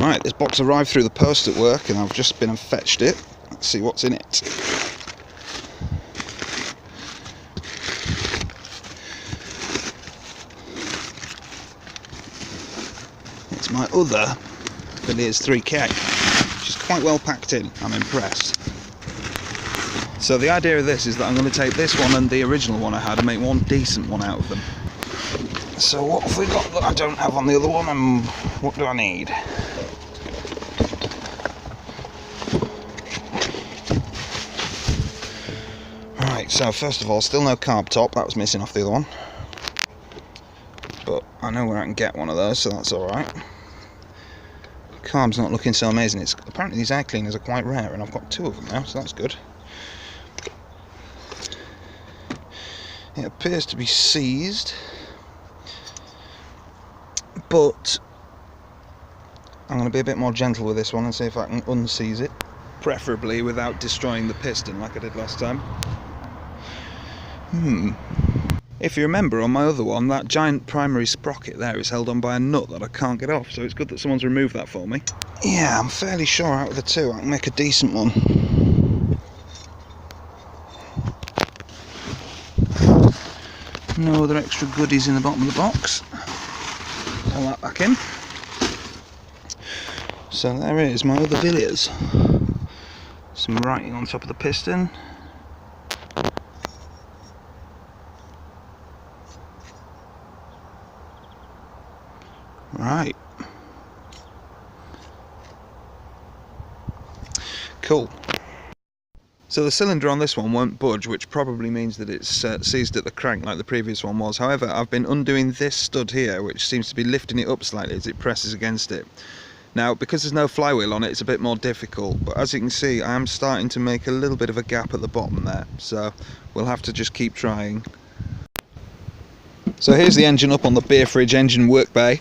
Right, this box arrived through the post at work and I've just been and fetched it. Let's see what's in it. It's my other Villiers 3K, which is quite well packed in. I'm impressed. So the idea of this is that I'm going to take this one and the original one I had and make one decent one out of them. So what have we got that I don't have on the other one, and what do I need? Right, so first of all, still no carb top, that was missing off the other one. But I know where I can get one of those, so that's alright. Carb's not looking so amazing. Apparently these air cleaners are quite rare and I've got 2 of them now, so that's good. It appears to be seized, but I'm going to be a bit more gentle with this one and see if I can unseize it, preferably without destroying the piston like I did last time. If you remember, on my other one, that giant primary sprocket there is held on by a nut that I can't get off, so it's good that someone's removed that for me. Yeah, I'm fairly sure out of the 2 I can make a decent one. No other extra goodies in the bottom of the box. Pull that back in. So there it is, my other Villiers. Some writing on top of the piston. Right. Cool. So the cylinder on this one won't budge, which probably means that it's seized at the crank like the previous one was. However, I've been undoing this stud here, which seems to be lifting it up slightly as it presses against it. Now, because there's no flywheel on it, it's a bit more difficult, but as you can see, I am starting to make a little bit of a gap at the bottom there, so we'll have to just keep trying. So here's the engine up on the beer fridge engine work bay.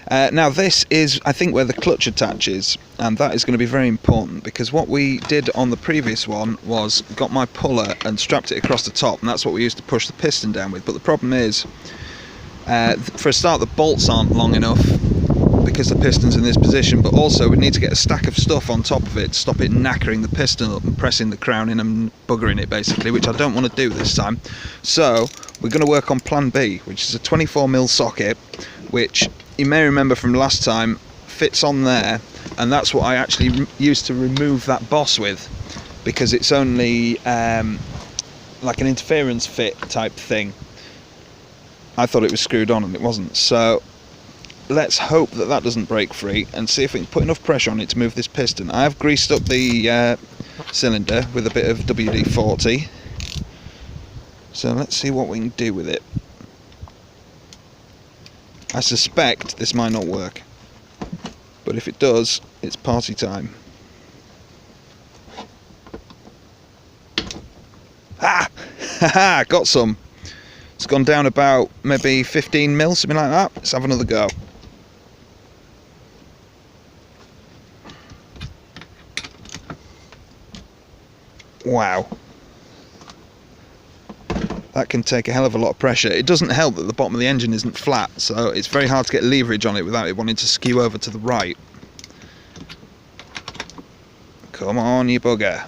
Now this is, I think, where the clutch attaches, and that is going to be very important, because what we did on the previous one was got my puller and strapped it across the top, and that's what we used to push the piston down with. But the problem is, for a start, the bolts aren't long enough because the piston's in this position, but also we need to get a stack of stuff on top of it to stop it knackering the piston up and pressing the crown in and buggering it basically, which I don't want to do this time. So we're going to work on plan B, which is a 24mm socket, which you may remember from last time fits on there, and that's what I actually used to remove that boss with, because it's only like an interference fit type thing. I thought it was screwed on and it wasn't, so let's hope that that doesn't break free and see if we can put enough pressure on it to move this piston. I have greased up the cylinder with a bit of WD-40, so let's see what we can do with it. I suspect this might not work, but if it does, it's party time. Ah! Haha! Got some. It's gone down about maybe 15mm, something like that. Let's have another go. Wow. That can take a hell of a lot of pressure. It doesn't help that the bottom of the engine isn't flat, so it's very hard to get leverage on it without it wanting to skew over to the right. Come on, you bugger.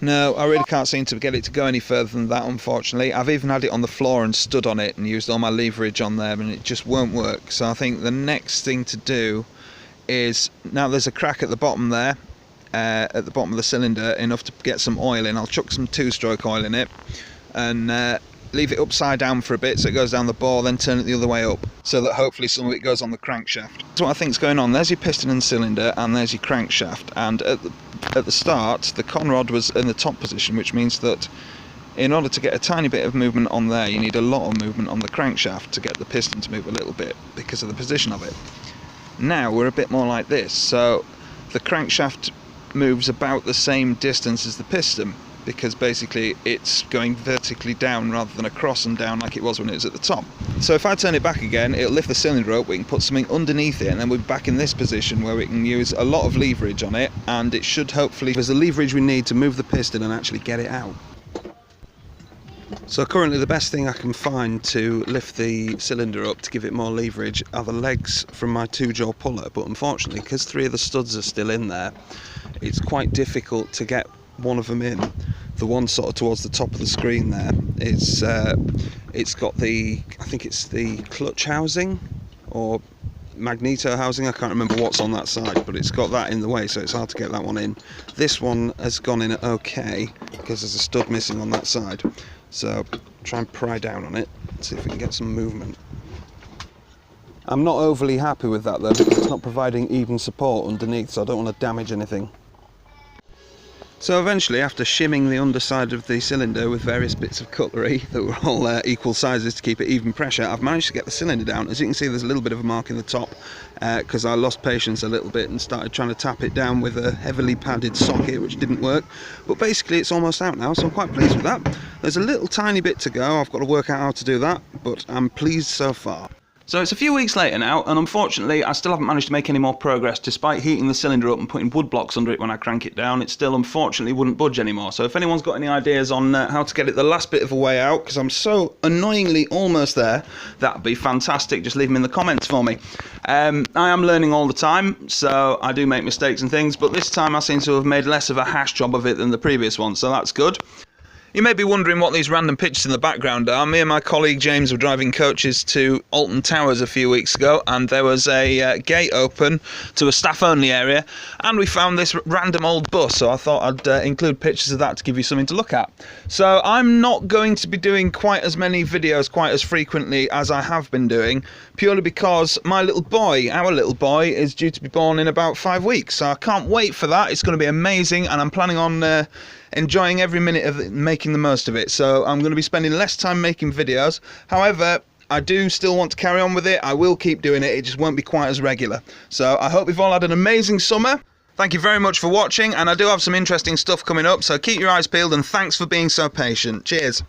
No, I really can't seem to get it to go any further than that, unfortunately. I've even had it on the floor and stood on it and used all my leverage on there, and it just won't work. So I think the next thing to do is, now there's a crack at the bottom there, at the bottom of the cylinder, enough to get some oil in. I'll chuck some 2-stroke oil in it and leave it upside down for a bit so it goes down the bore, then turn it the other way up, so that hopefully some of it goes on the crankshaft. That's what I think's going on. There's your piston and cylinder, and there's your crankshaft, and at the start the conrod was in the top position, which means that in order to get a tiny bit of movement on there, you need a lot of movement on the crankshaft to get the piston to move a little bit because of the position of it. Now we're a bit more like this, so the crankshaft moves about the same distance as the piston, because basically it's going vertically down rather than across and down like it was when it was at the top. So if I turn it back again, it'll lift the cylinder up, we can put something underneath it, and then we're back in this position where we can use a lot of leverage on it, and it should hopefully, there's the leverage we need to move the piston and actually get it out. So currently the best thing I can find to lift the cylinder up to give it more leverage are the legs from my 2-jaw puller, but unfortunately because 3 of the studs are still in there, it's quite difficult to get one of them in. The one sort of towards the top of the screen there, it's got the, I think it's the clutch housing or magneto housing, I can't remember what's on that side, but it's got that in the way, so it's hard to get that one in. This one has gone in okay because there's a stud missing on that side, so try and pry down on it, see if we can get some movement. I'm not overly happy with that though, because it's not providing even support underneath, so I don't want to damage anything. So eventually, after shimming the underside of the cylinder with various bits of cutlery that were all equal sizes to keep it even pressure, I've managed to get the cylinder down. As you can see, there's a little bit of a mark in the top because I lost patience a little bit and started trying to tap it down with a heavily padded socket, which didn't work. But basically it's almost out now, so I'm quite pleased with that. There's a little tiny bit to go, I've got to work out how to do that, but I'm pleased so far. So it's a few weeks later now, and unfortunately I still haven't managed to make any more progress. Despite heating the cylinder up and putting wood blocks under it when I crank it down, it still unfortunately wouldn't budge anymore. So if anyone's got any ideas on how to get it the last bit of a way out, because I'm so annoyingly almost there, that'd be fantastic. Just leave them in the comments for me. I am learning all the time, so I do make mistakes and things, but this time I seem to have made less of a hash job of it than the previous one, so that's good. You may be wondering what these random pictures in the background are. Me and my colleague James were driving coaches to Alton Towers a few weeks ago, and there was a gate open to a staff-only area, and we found this random old bus, so I thought I'd include pictures of that to give you something to look at. So I'm not going to be doing quite as many videos quite as frequently as I have been doing, purely because my little boy, our little boy, is due to be born in about 5 weeks, so I can't wait for that. It's going to be amazing, and I'm planning on enjoying every minute of it, making the most of it. So I'm going to be spending less time making videos. However, I do still want to carry on with it. I will keep doing it. It just won't be quite as regular. So I hope you've all had an amazing summer. Thank you very much for watching, and I do have some interesting stuff coming up, so keep your eyes peeled, and thanks for being so patient. Cheers.